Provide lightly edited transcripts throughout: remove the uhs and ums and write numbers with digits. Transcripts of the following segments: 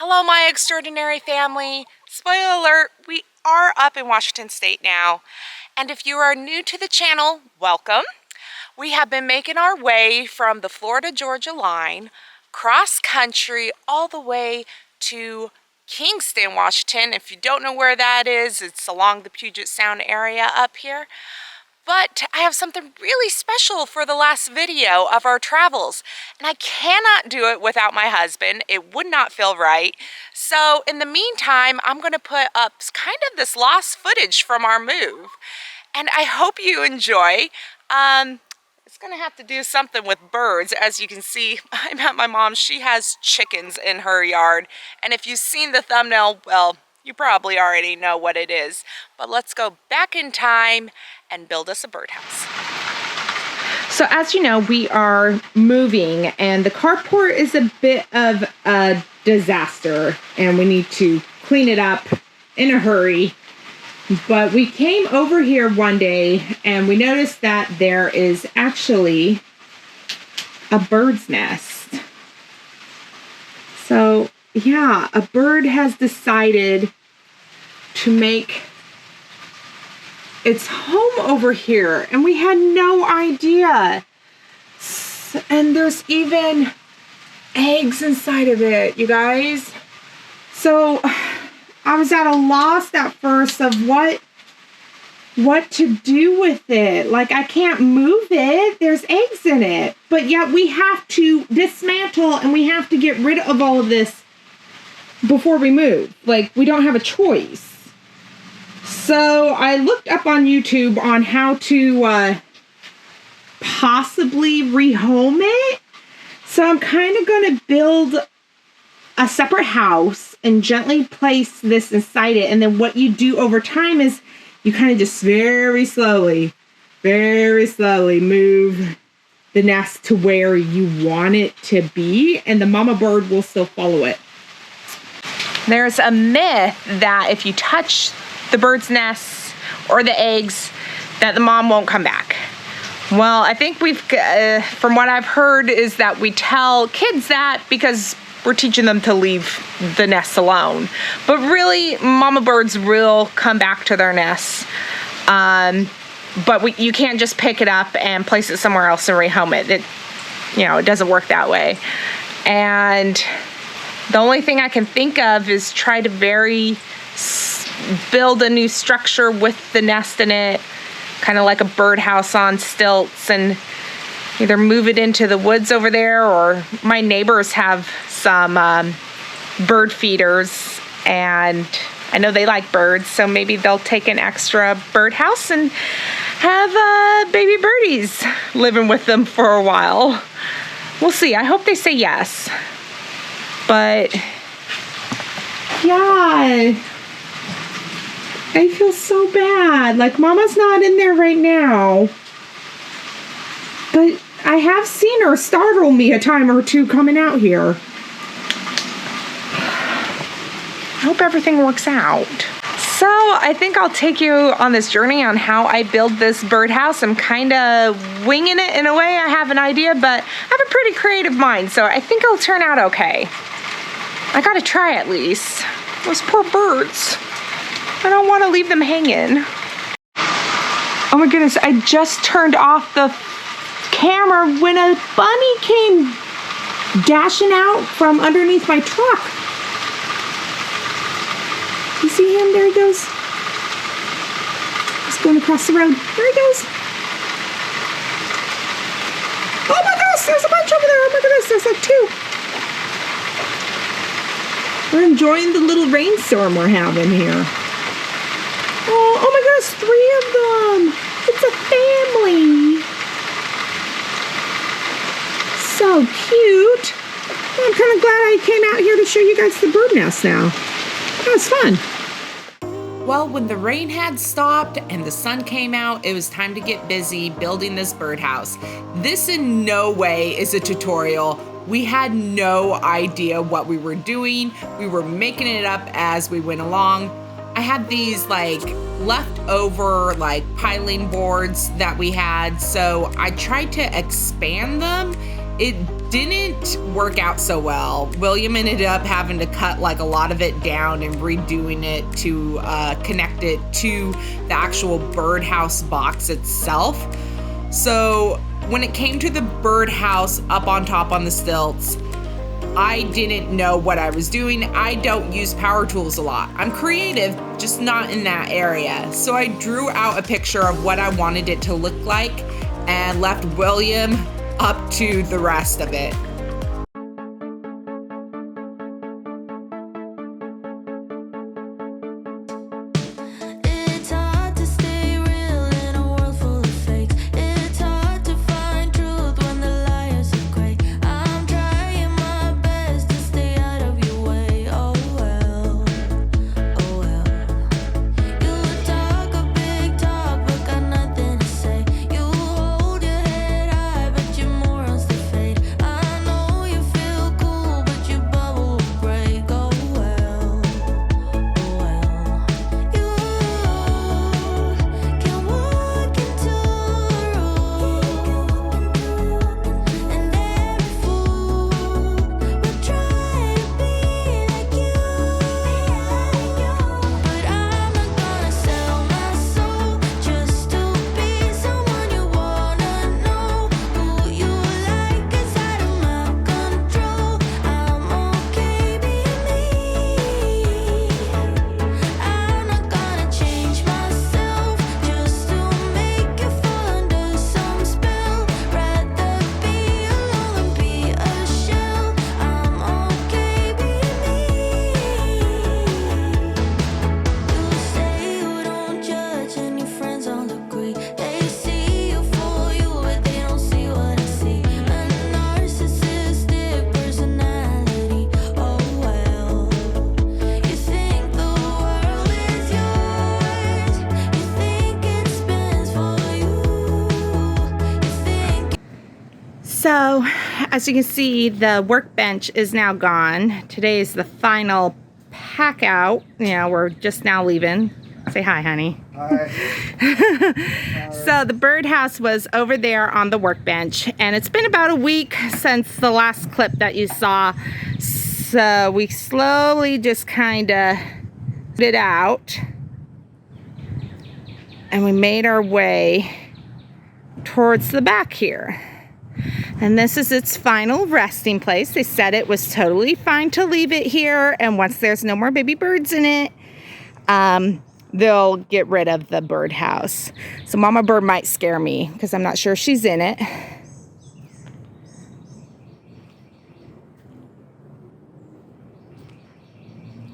Hello, my extraordinary family. Spoiler alert, we are up in Washington State now. And if you are new to the channel, welcome. We have been making our way from the Florida-Georgia line, cross country, all the way to Kingston, Washington. If you don't know where that is, it's along the Puget Sound area up here. But I have something really special for the last video of our travels, and I cannot do it without my husband. It would not feel right. So in the meantime, I'm going to put up kind of this lost footage from our move, and I hope you enjoy. It's going to have to do something with birds. As you can see, I'm at my mom's. She has chickens in her yard, and if you've seen the thumbnail, well, you probably already know what it is. But let's go back in time and build us a birdhouse. So as you know, we are moving and the carport is a bit of a disaster and we need to clean it up in a hurry. But we came over here one day and we noticed that there is actually a bird's nest. So yeah, a bird has decided to make its home over here, and we had no idea. And there's even eggs inside of it, you guys. So I was at a loss at first of what to do with it. Like, I can't move it. There's eggs in it. But yet we have to dismantle and we have to get rid of all of this before we move. Like, we don't have a choice. So I looked up on YouTube on how to possibly rehome it. So I'm kind of going to build a separate house and gently place this inside it. And then what you do over time is you kind of just very slowly move the nest to where you want it to be. And the mama bird will still follow it. There's a myth that if you touch the bird's nests or the eggs, that the mom won't come back. Well, I think from what I've heard is that we tell kids that because we're teaching them to leave the nests alone. But really, mama birds will come back to their nests. But you can't just pick it up and place it somewhere else and rehome it. It doesn't work that way. And the only thing I can think of is try to build a new structure with the nest in it, kind of like a birdhouse on stilts, and either move it into the woods over there, or my neighbors have some bird feeders, and I know they like birds, so maybe they'll take an extra birdhouse and have baby birdies living with them for a while. We'll see. I hope they say yes. But yeah, I feel so bad. Like, Mama's not in there right now. But I have seen her startle me a time or two coming out here. I hope everything works out. So I think I'll take you on this journey on how I build this birdhouse. I'm kind of winging it in a way. I have an idea, but I have a pretty creative mind, so I think it'll turn out okay. I gotta try at least. Those poor birds. I don't want to leave them hanging. Oh my goodness, I just turned off the camera when a bunny came dashing out from underneath my truck. You see him? There he goes. He's going across the road. There he goes. Oh my gosh, there's a bunch over there. Oh my goodness, there's like two. We're enjoying the little rainstorm we're having here. Oh my gosh, 3 of them. It's a family. So cute. I'm kind of glad I came out here to show you guys the bird nest now. That was fun. Well, when the rain had stopped and the sun came out, it was time to get busy building this birdhouse. This in no way is a tutorial. We had no idea what we were doing. We were making it up as we went along. I had these leftover piling boards that we had, so I tried to expand them. It didn't work out so well. William ended up having to cut like a lot of it down and redoing it to connect it to the actual birdhouse box itself. So when it came to the birdhouse up on top on the stilts, I didn't know what I was doing. I don't use power tools a lot. I'm creative, just not in that area. So I drew out a picture of what I wanted it to look like and left William up to the rest of it. So, as you can see, the workbench is now gone. Today is the final pack out. We're just now leaving. Say hi, honey. Hi. So the birdhouse was over there on the workbench, and it's been about a week since the last clip that you saw. So we slowly just kind of put it out, and we made our way towards the back here. And this is its final resting place. They said it was totally fine to leave it here, and once there's no more baby birds in it, they'll get rid of the birdhouse. So Mama Bird might scare me because I'm not sure she's in it.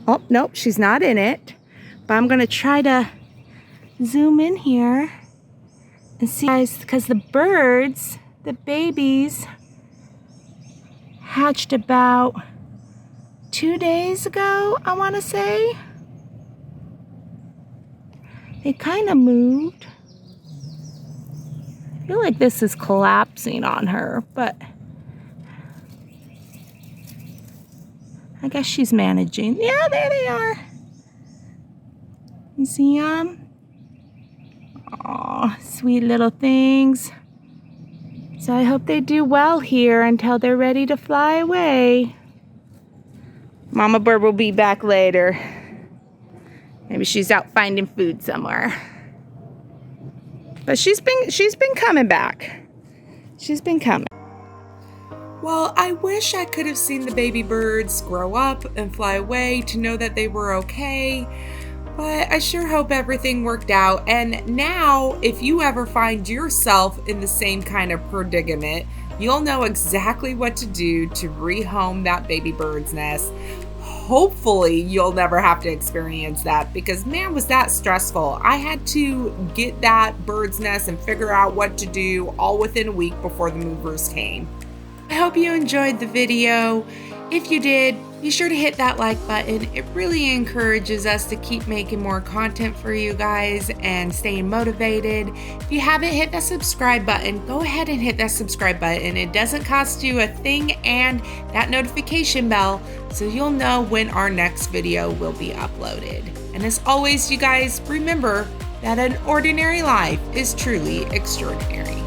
Oh, nope, she's not in it. But I'm going to try to zoom in here and see, guys, because the birds, the babies, hatched about 2 days ago, I want to say. They kind of moved. I feel like this is collapsing on her, but I guess she's managing. Yeah, there they are. You see them? Aw, sweet little things. So I hope they do well here until they're ready to fly away. Mama Bird will be back later. Maybe she's out finding food somewhere. But she's been coming back. She's been coming. Well, I wish I could have seen the baby birds grow up and fly away to know that they were okay. But I sure hope everything worked out. And now, if you ever find yourself in the same kind of predicament, you'll know exactly what to do to rehome that baby bird's nest. Hopefully, you'll never have to experience that because, man, was that stressful. I had to get that bird's nest and figure out what to do all within a week before the movers came. I hope you enjoyed the video. If you did, be sure to hit that like button. It really encourages us to keep making more content for you guys and staying motivated. If you haven't hit that subscribe button, go ahead and hit that subscribe button. It doesn't cost you a thing, and that notification bell so you'll know when our next video will be uploaded. And as always, you guys, remember that an ordinary life is truly extraordinary.